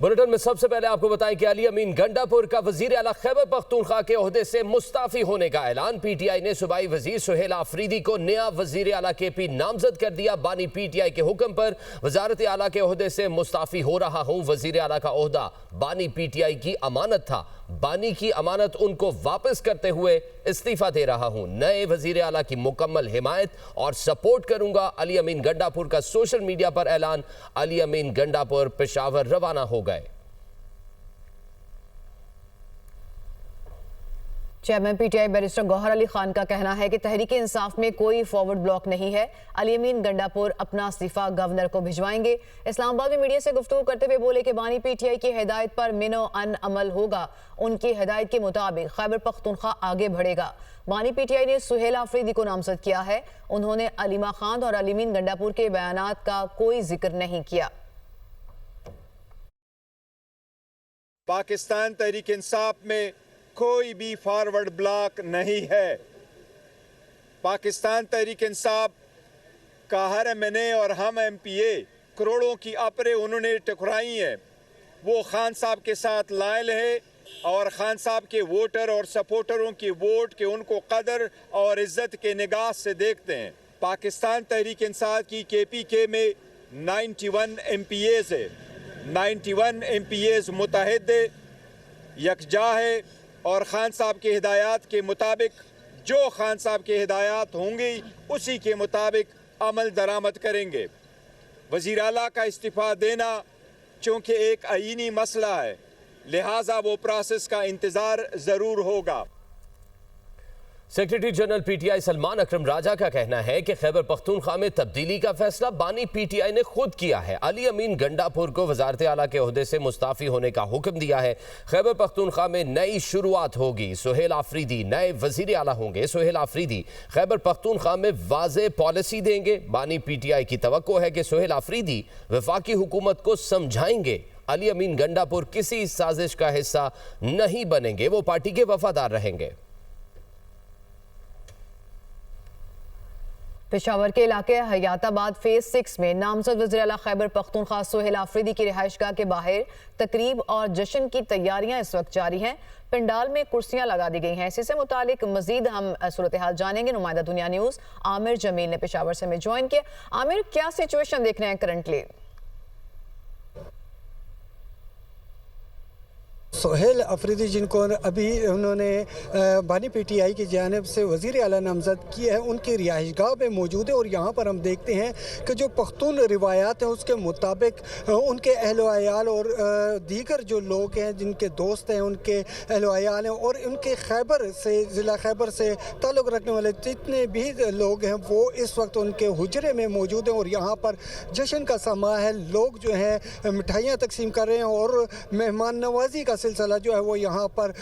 Bulletin में सबसे पहले आपको बताएं कि अली अमीन गंडापुर का वजीर आला खैबर पख्तूनख्वा के ओहदे से मुस्ताफी होने का ऐलान। पीटीआई ने सूबाई वजीर सुहेल आफरीदी को नया वजीर आला केपी नामजद कर दिया। बानी पीटीआई के हुक्म पर वजारत आला के ओहदे से मुस्ताफी हो रहा हूं। वजीर आला का ओहदा बानी पीटीआई की अमानत था, बानी की अमानत उनको वापस करते हुए इस्तीफा दे रहा हूं। नए वजीर आला की मुकम्मल हिमायत और सपोर्ट करूंगा। अली अमीन गंडापुर का सोशल मीडिया पर ऐलान। अली अमीन गंडापुर पेशावर रवाना हो गए। Chairman PTI barrister Gohar Ali Khan का कहना है कि तहरीक इंसाफ में कोई फॉरवर्ड ब्लॉक नहीं है। अली अमीन गंडापुर अपना इस्तीफा गवर्नर को भिजवाएंगे। इस्लामाबाद में मीडिया से गुफ्तगू करते हुए बोले कि बानी पीटीआई की हिदायत पर मिनो अन अमल होगा। उनकी हिदायत के मुताबिक खैबर पख्तूनख्वा आगे बढ़ेगा। बानी पीटीआई ने सुहेल आफरीदी को नामजद किया है। उन्होंने अलीमा खान और अली अमीन गंडापुर के बयानात का कोई जिक्र नहीं किया। पाकिस्तान तहरीक इंसाफ में कोई भी फॉरवर्ड ब्लॉक नहीं है। पाकिस्तान तहरीक इंसाफ का हर एमएनए और हम एमपीए करोड़ों की अपरे उन्होंने टकराई हैं, वो खान साहब के साथ लायल है और खान साहब के वोटर और सपोर्टरों की वोट के उनको कदर और इज्जत के निगाह से देखते हैं। पाकिस्तान तहरीक इंसाफ की केपीके में 91 एमपीएज है। 91 एमपीएज मुतहद यकजा है और खान साहब की हिदायत के मुताबिक जो खान साहब की हिदायत होंगी उसी के मुताबिक अमल दरामद करेंगे। वज़ीर आला का इस्तीफ़ा देना चूँकि एक आईनी मसला है, लिहाजा वो प्रोसेस का इंतज़ार ज़रूर होगा। सेक्रेटरी जनरल पीटीआई सलमान अकरम राजा का कहना है कि खैबर पख्तूनख्वा में तब्दीली का फैसला बानी पीटीआई ने खुद किया है। अली अमीन गंडापुर को वजारत आला के ओहदे से मुस्ताफी होने का हुक्म दिया है। खैबर पख्तूनख्वा में नई शुरुआत होगी। सुहेल आफरीदी नए वजीर आला होंगे। सुहेल आफरीदी खैबर पख्तूनख्वा में वाज़ेह पॉलिसी देंगे। बानी पीटीआई की तवक्को है कि सुहेल आफरीदी वफाकी हुकूमत को समझाएंगे। अली अमीन गंडापुर किसी साजिश का हिस्सा नहीं बनेंगे, वो पार्टी के वफादार रहेंगे। पेशावर के इलाके हयाताबाद फेज 6 में नामजद वज़ीर आला खैबर पख्तूनख्वा सुहेल आफरीदी की रिहाइशगाह के बाहर तकरीब और जश्न की तैयारियां इस वक्त जारी हैं। पंडाल में कुर्सियां लगा दी गई हैं। इसी से मुतालिक मजीद हम सूरत हाल जानेंगे। नुमाइंदा दुनिया न्यूज़ आमिर जमील ने पेशावर से हमें ज्वाइन किया। आमिर, क्या सिचुएशन देख रहे हैं करंटली? सुहेल आफरीदी जिनको अभी उन्होंने बानी पीटीआई की जानिब से वज़ीर आला नामज़द किया है, उनकी रिहाइशगाह में मौजूद है। और यहाँ पर हम देखते हैं कि जो पख्तून रिवायात हैं उसके मुताबिक उनके अहलो अयाल और दीगर जो लोग हैं, जिनके दोस्त हैं, उनके अहलो अयाल हैं और उनके खैबर से ज़िला खैबर से ताल्लुक़ रखने वाले जितने भी लोग हैं वो इस वक्त उनके हुजरे में मौजूद हैं। और यहाँ पर जश्न का समा है, लोग जो हैं मिठाइयाँ तकसीम कर रहे हैं और मेहमान नवाजी का सिलसिला जो है वो यहाँ पर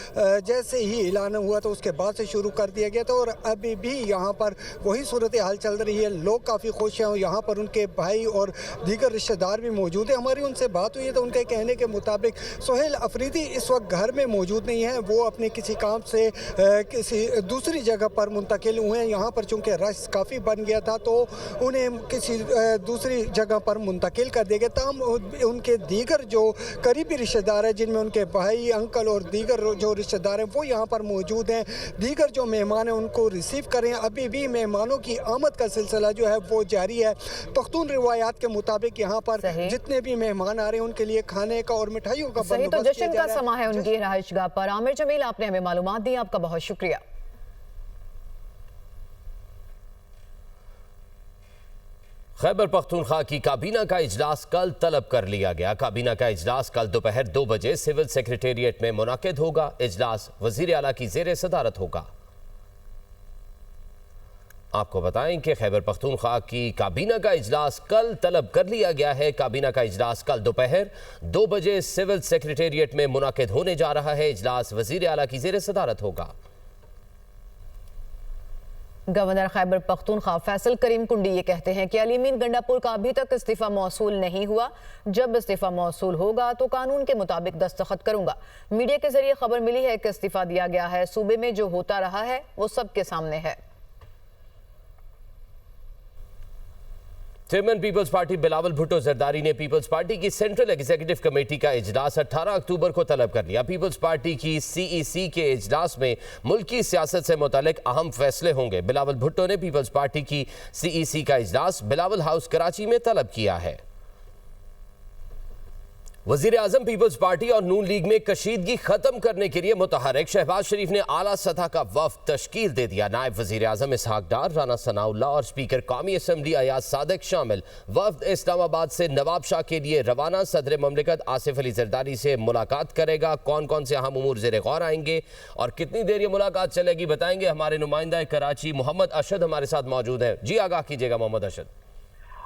जैसे ही ऐलान हुआ तो उसके बाद से शुरू कर दिया गया था। और अभी भी यहाँ पर वही सूरत हाल चल रही है। लोग काफ़ी खुश हैं। यहाँ पर उनके भाई और दीगर रिश्तेदार भी मौजूद हैं। हमारी उनसे बात हुई है तो उनके कहने के मुताबिक सुहेल आफरीदी इस वक्त घर में मौजूद नहीं है, वो अपने किसी काम से किसी दूसरी जगह पर मुंतकिल हुए हैं। यहाँ पर चूँकि रश काफ़ी बन गया था तो उन्हें किसी दूसरी जगह पर मुंतकिल कर दिया गया। तमाम उनके दीगर जो करीबी रिश्तेदार हैं, जिनमें उनके भाई, अंकल और दीगर जो रिश्तेदार हैं वो यहाँ पर मौजूद हैं। दीगर जो मेहमान हैं उनको रिसीव करें। अभी भी मेहमानों की आमद का सिलसिला जो है वो जारी है। पख्तून रिवायात के मुताबिक यहाँ पर जितने भी मेहमान आ रहे हैं उनके लिए खाने का और मिठाइयों का बंदोबस्त तो जश्न का समा है उनकी रिहाइशगाह पर। आमिर जमील, आपने हमें मालूमात दी, आपका बहुत शुक्रिया। खैबर पख्तूनख्वा की काबीना का इजलास कल तलब कर लिया गया। काबीना का इजलास कल दोपहर 2 बजे सिविल सेक्रेटेरिएट में मुनाकिद होगा। इजलास वजीर आला की ज़ेर सदारत होगा। आपको बताएं कि खैबर पख्तूनख्वा की काबीना का इजलास कल तलब कर लिया गया है। काबीना का इजलास कल दोपहर 2 बजे सिविल सेक्रेटेरिएट में मुनाकिद होने जा रहा है। इजलास वजीर आला की ज़ेर सदारत होगा। गवर्नर खैबर पख्तूनख्वा फैसल करीम कुंडी ये कहते हैं कि अली अमीन गंडापुर का अभी तक इस्तीफा मौसूल नहीं हुआ। जब इस्तीफा मौसूल होगा तो कानून के मुताबिक दस्तखत करूंगा। मीडिया के जरिए खबर मिली है कि इस्तीफा दिया गया है। सूबे में जो होता रहा है वो सबके सामने है। Chairman Peoples Party Bilawal Bhutto Zardari ने पीपल्स पार्टी की सेंट्रल एग्जीक्यूटिव कमेटी का इजलास 18 अक्टूबर को तलब कर लिया। पीपल्स पार्टी की सीईसी के इजलास में मुल्की सियासत से मुतालिक अहम फैसले होंगे। बिलावल भुट्टो ने पीपल्स पार्टी की सीईसी का इजलास बिलावल हाउस कराची में तलब किया है। वजीर आजम पीपल्स पार्टी और नून लीग में कशीदगी खत्म करने के लिए मुतहरिक। शहबाज शरीफ ने आला सतह का वफ्द तश्कील दे दिया। नायब वजीर आजम इसहाक डार, राना सनाउल्लाह और स्पीकर कौमी असम्बली अयाज सादिक शामिल। वफ्द इस्लामाबाद से नवाब शाह के लिए रवाना। सदर ममलिकत आसिफ अली जरदारी से मुलाकात करेगा। कौन कौन से अहम उमूर ज़ेर गौर आएंगे और कितनी देर ये मुलाकात चलेगी बताएंगे हमारे नुमाइंदा कराची मोहम्मद अशद हमारे साथ मौजूद हैं। जी आगाह कीजिएगा मोहम्मद अशद।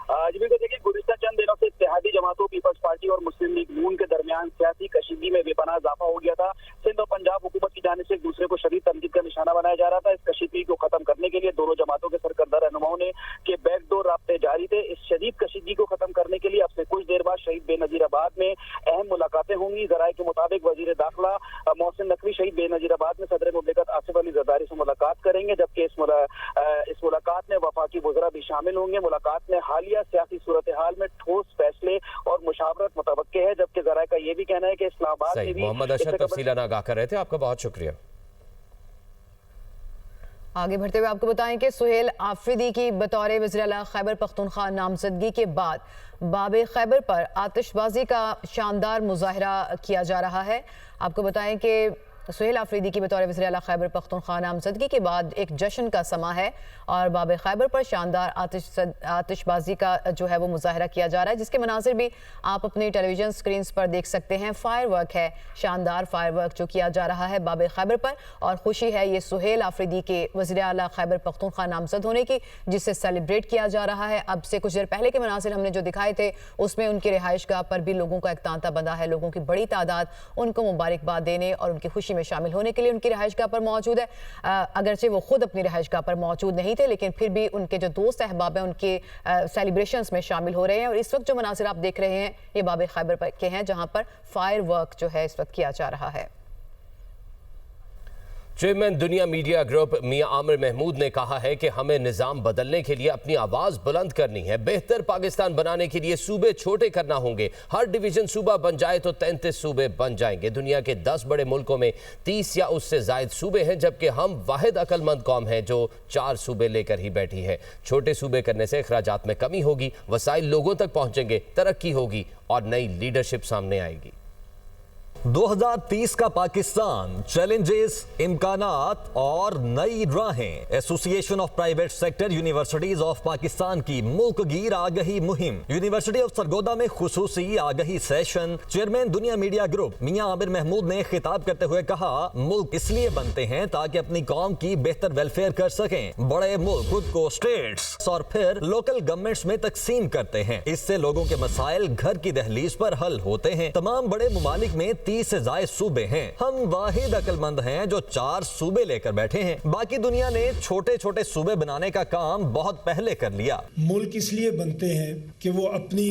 जी बिल्कुल, देखिए गुज़िश्ता चंद दिनों से इत्तेहादी जमातों पीपल्स पार्टी और मुस्लिम लीग नून के दरमियान सियासी कशीदगी में बेपनाह इजाफा हो गया था। सिंध और पंजाब हुकूमत की जानिब से एक दूसरे को शदीद तनकीद का निशाना बनाया जा रहा था। इस कशीदगी को खत्म करने के लिए दोनों जमातों के सरकर्दा रहनुमाओं ने के बैकडोर राब्ते जारी थे। इस शदीद कशीदगी को खत्म करने के लिए अब से कुछ देर बाद शहीद बेनजीराबाद में अहम मुलाकातें होंगी। जराये के मुताबिक वजीर दाखिला मोहसिन नकवी शहीद बेनजीराबाद में सदर मुमलिकत आसिफ अली जरदारी से मुलाकात करेंगे, जबकि इस मुलाकात में वफाकी वज़रा भी शामिल होंगे। मुलाकात में हालिया सियासी सूरत हाल में ठोस फैसले और मुशावरत मुतवक्के है, जबकि जराये का ये भी कहना है कि इस्लामाबाद में भी मोहम्मद अशद तफसीलन आगाह कर रहे थे। आपका बहुत शुक्रिया। आगे बढ़ते हुए आपको बताएं कि सुहेल आफरीदी की बतौर वज़ीर आला खैबर पख्तूनख्वा नामजदगी के बाद बाबे खैबर पर आतिशबाजी का शानदार मुजाहरा किया जा रहा है। आपको बताएं कि सुहेल आफरीदी की बतौर वज़ीर आला खैबर पख्तूनख्वा नामजदगी के बाद एक जश्न का समा है और बाबे खैबर पर शानदार आतिशबाजी का जो है वो मुजाहरा किया जा रहा है, जिसके मनाज़िर भी आप अपनी टेलीविज़न स्क्रीन पर देख सकते हैं। फायर वर्क है, शानदार फायर वर्क जो किया जा रहा है बाबे खैबर पर, और खुशी है ये सुहेल आफरीदी के वज़ीर आला खैबर पख्तूनख्वा नामज़द होने की, जिससे सेलिब्रेट किया जा रहा है। अब से कुछ देर पहले के मनाज़िर हमने जो दिखाए थे उसमें उनकी रिहाइशगाह पर भी लोगों का एक तांता बंधा है। लोगों की बड़ी तादाद उनको मुबारकबाद देने और उनकी खुशी में शामिल होने के लिए उनकी रिहाइशगाह पर मौजूद है। अगरचे वो खुद अपनी रिहाइशगाह पर मौजूद नहीं थे, लेकिन फिर भी उनके जो दोस्त अहबाब हैं उनके सेलिब्रेशंस में शामिल हो रहे हैं। और इस वक्त जो मनासिर आप देख रहे हैं ये बाबे खैबर के हैं, जहां पर फायर वर्क जो है इस वक्त किया जा रहा है। चेयरमैन दुनिया मीडिया ग्रुप मियां आमिर महमूद ने कहा है कि हमें निज़ाम बदलने के लिए अपनी आवाज़ बुलंद करनी है। बेहतर पाकिस्तान बनाने के लिए सूबे छोटे करना होंगे। हर डिवीज़न सूबा बन जाए तो 33 सूबे बन जाएंगे। दुनिया के 10 बड़े मुल्कों में 30 या उससे ज़ायद सूबे हैं, जबकि हम वाहिद अक्लमंद कौम है जो 4 सूबे लेकर ही बैठी है। छोटे सूबे करने से अखराजात में कमी होगी, वसाइल लोगों तक पहुँचेंगे, तरक्की होगी और नई लीडरशिप सामने आएगी। 2030 का पाकिस्तान, चैलेंजेस, इम्कानात और नई राहें। Association of private sector universities of Pakistan की मुल्क गिर आगही मुहिम। यूनिवर्सिटी ऑफ सरगोदा में खुसूसी आगही सेशन। चेयरमैन दुनिया मीडिया ग्रुप मियां आमिर महमूद ने खिताब करते हुए कहा, मुल्क इसलिए बनते हैं ताकि अपनी कौम की बेहतर वेलफेयर कर सकें। बड़े मुल्क खुद को स्टेट्स और फिर लोकल गवर्नमेंट्स में तकसीम करते हैं। इससे लोगों के मसाइल घर की दहलीज पर हल होते हैं। तमाम बड़े मुमालिक में 30 से ज़ायद सूबे हैं। हम वाहिद अक्लमंद हैं जो 4 सूबे लेकर बैठे हैं। बाकी दुनिया ने छोटे छोटे सूबे बनाने का काम बहुत पहले कर लिया। मुल्क इसलिए बनते हैं कि वो अपनी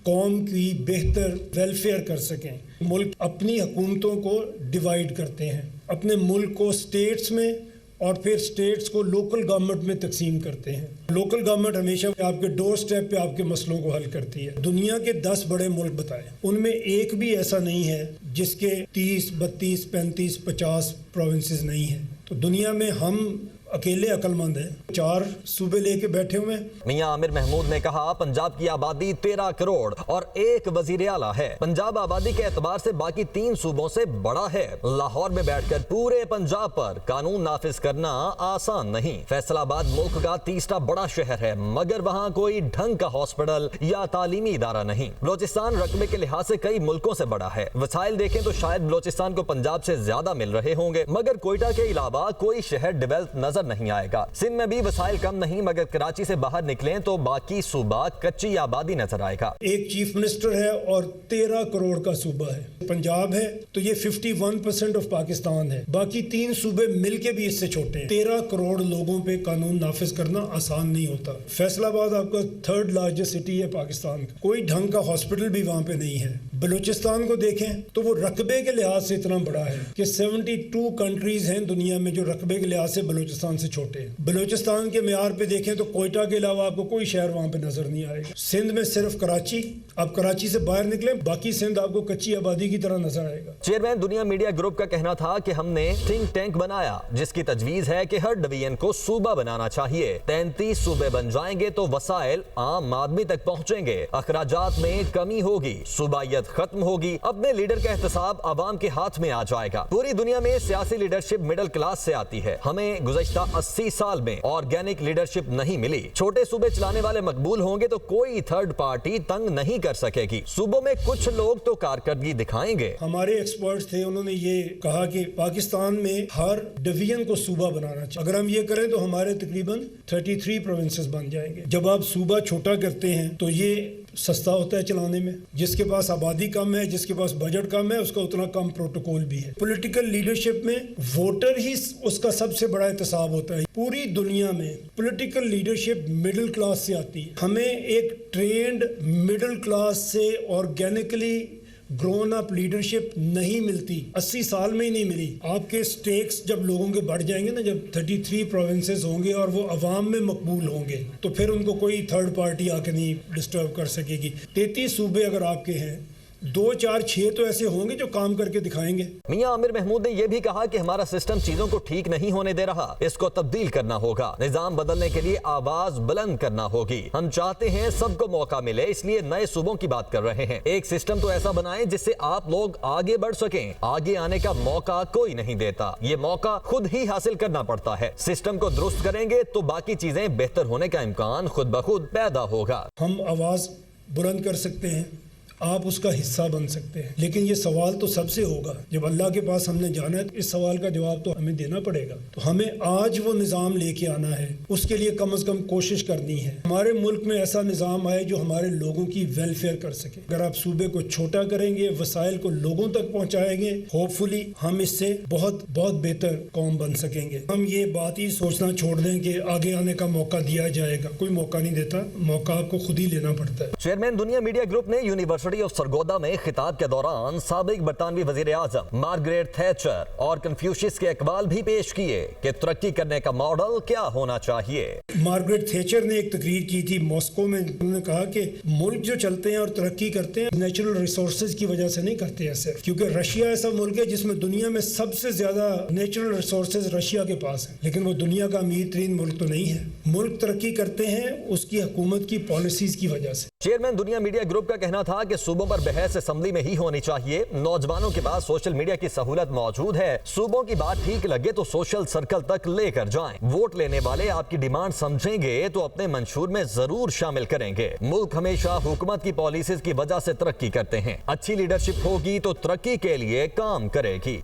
कौम की बेहतर वेलफेयर कर सकें। मुल्क अपनी हुकूमतों को डिवाइड करते हैं, अपने मुल्क को स्टेट्स में और फिर स्टेट्स को लोकल गवर्नमेंट में तकसीम करते हैं। लोकल गवर्नमेंट हमेशा आपके डोर स्टेप पे आपके मसलों को हल करती है। दुनिया के 10 बड़े मुल्क बताए, उनमें एक भी ऐसा नहीं है जिसके 30, 32, 35, 50 प्रोविंसेस नहीं है। तो दुनिया में हम अकेले अक्लमंद हैं, 4 सूबे लेके बैठे हुए हैं। मियां आमिर महमूद ने कहा, पंजाब की आबादी 13 करोड़ और 1 वजीर आला है। पंजाब आबादी के एतबार से बाकी 3 सूबों से बड़ा है। लाहौर में बैठकर पूरे पंजाब पर कानून नाफिज करना आसान नहीं। फैसलाबाद मुल्क का 3रा बड़ा शहर है, मगर वहाँ कोई ढंग का हॉस्पिटल या तालीमी इदारा नहीं। बलोचिस्तान रकबे के लिहाज से कई मुल्कों से बड़ा है। वसाइल देखें तो शायद बलोचिस्तान को पंजाब से ज्यादा मिल रहे होंगे, मगर कोयटा के अलावा कोई शहर डेवलप नजर नहीं आएगा। सिंध में भी वसाइल कम नहीं, मगर कराची से बाहर निकलें तो बाकी सूबा कच्ची आबादी नजर आएगा। एक चीफ मिनिस्टर है और 13 करोड़ का सूबा है। पंजाब है तो ये 51% ऑफ पाकिस्तान है। बाकी 3 सूबे मिलके भी इससे छोटे हैं। 13 करोड़ लोगों पे कानून नाफिज करना आसान नहीं होता। फैसलाबाद आपका 3rd लार्जेस्ट सिटी है पाकिस्तान का। कोई ढंग का हॉस्पिटल भी वहाँ पे नहीं है। बलूचिस्तान को देखें तो वो रकबे के लिहाज से इतना बड़ा है कि 72 कंट्रीज हैं दुनिया में जो रकबे के लिहाज से बलूचिस्तान से छोटे हैं। बलूचिस्तान के मेयार पे देखें तो कोयटा के अलावा आपको कोई शहर वहाँ पे नजर नहीं आएगा। सिंध में सिर्फ कराची, आप कराची से बाहर निकले बाकी सिंध आपको कच्ची आबादी की तरह नजर आएगा। चेयरमैन दुनिया मीडिया ग्रुप का कहना था कि हमने थिंक टैंक बनाया जिसकी तजवीज है कि हर डिवीजन को सूबा बनाना चाहिए। 33 सूबे बन जाएंगे तो वसाइल आम आदमी तक पहुंचेंगे, अखराजात में कमी होगी, सूबायत खत्म होगी, अपने लीडर का एहतसाब आवाम के हाथ में आ जाएगा। पूरी दुनिया में सियासी लीडरशिप मिडिल क्लास से आती है। हमें गुज़श्ता 80 साल में ऑर्गेनिक लीडरशिप नहीं मिली। छोटे सूबे चलाने वाले मकबूल होंगे तो कोई थर्ड पार्टी तंग नहीं कर सकेगी। सूबों में कुछ लोग तो कारकर्दगी दिखाएंगे। हमारे एक्सपर्ट्स थे, उन्होंने ये कहा कि पाकिस्तान में हर डिवीजन को सूबा बनाना चाहिए। अगर हम ये करें तो हमारे तकरीबन 33 प्रोविंसेस बन जाएंगे। जब आप सूबा छोटा करते हैं तो ये सस्ता होता है चलाने में। जिसके पास आबादी कम है, जिसके पास बजट कम है, उसका उतना कम प्रोटोकॉल भी है। पॉलिटिकल लीडरशिप में वोटर ही उसका सबसे बड़ा एहतसाब होता है। पूरी दुनिया में पॉलिटिकल लीडरशिप मिडिल क्लास से आती है। हमें एक ट्रेंड मिडिल क्लास से ऑर्गेनिकली ग्रोन अप लीडरशिप नहीं मिलती, 80 साल में ही नहीं मिली। आपके स्टेक्स जब लोगों के बढ़ जाएंगे ना, जब 33 प्रोविंसेस होंगे और वो अवाम में मकबूल होंगे तो फिर उनको कोई थर्ड पार्टी आके नहीं डिस्टर्ब कर सकेगी। 33 सूबे अगर आपके हैं, 2, 4, 6 तो ऐसे होंगे जो काम करके दिखाएंगे। मियां आमिर महमूद ने यह भी कहा कि हमारा सिस्टम चीजों को ठीक नहीं होने दे रहा, इसको तब्दील करना होगा। निजाम बदलने के लिए आवाज बुलंद करना होगी। हम चाहते हैं सबको मौका मिले, इसलिए नए सूबों की बात कर रहे हैं। एक सिस्टम तो ऐसा बनाएं जिससे आप लोग आगे बढ़ सकें। आगे आने का मौका कोई नहीं देता, ये मौका खुद ही हासिल करना पड़ता है। सिस्टम को दुरुस्त करेंगे तो बाकी चीजें बेहतर होने का इम्कान खुद ब खुद पैदा होगा। हम आवाज बुलंद कर सकते हैं, आप उसका हिस्सा बन सकते हैं, लेकिन ये सवाल तो सबसे होगा। जब अल्लाह के पास हमने जाना है, इस सवाल का जवाब तो हमें देना पड़ेगा। तो हमें आज वो निज़ाम लेके आना है, उसके लिए कम से कम कोशिश करनी है। हमारे मुल्क में ऐसा निज़ाम आए जो हमारे लोगों की वेलफेयर कर सके। अगर आप सूबे को छोटा करेंगे, वसाइल को लोगों तक पहुँचाएंगे, होपफुली हम इससे बहुत बहुत बेहतर कौम बन सकेंगे। हम ये बात ही सोचना छोड़ दें कि आगे आने का मौका दिया जाएगा। कोई मौका नहीं देता, मौका आपको खुद ही लेना पड़ता है। चेयरमैन दुनिया मीडिया ग्रुप ने यूनिवर्सिटी ऑफ सरगोदा में खिताब के दौरान साबिक बरतानवी वजीर आजम मार्गरेट थैचर और कन्फ्यूशियस के अकवाल भी पेश किए कि तरक्की करने का मॉडल क्या होना चाहिए। मार्गरेट थैचर ने एक तकरीर की थी मॉस्को में। उन्होंने कहा कि मुल्क जो चलते हैं और तरक्की करते हैं नेचुरल रिसोर्सेज की वजह से नहीं करते हैं सिर्फ, क्योंकि रशिया ऐसा मुल्क है जिसमें दुनिया में सबसे ज्यादा नेचुरल रिसोर्सेज रशिया के पास है, लेकिन वो दुनिया का अमीर तरीन मुल्क तो नहीं है। मुल्क तरक्की करते हैं उसकी हुकूमत की पॉलिसीज की वजह से। चेयरमैन दुनिया मीडिया ग्रुप का कहना था कि सूबों पर बहस असेंबली में ही होनी चाहिए। नौजवानों के पास सोशल मीडिया की सहूलत मौजूद है, सूबों की बात ठीक लगे तो सोशल सर्कल तक लेकर जाएं। वोट लेने वाले आपकी डिमांड समझेंगे तो अपने मंशूर में जरूर शामिल करेंगे। मुल्क हमेशा हुकूमत की पॉलिसीज की वजह से तरक्की करते हैं। अच्छी लीडरशिप होगी तो तरक्की के लिए काम करेगी।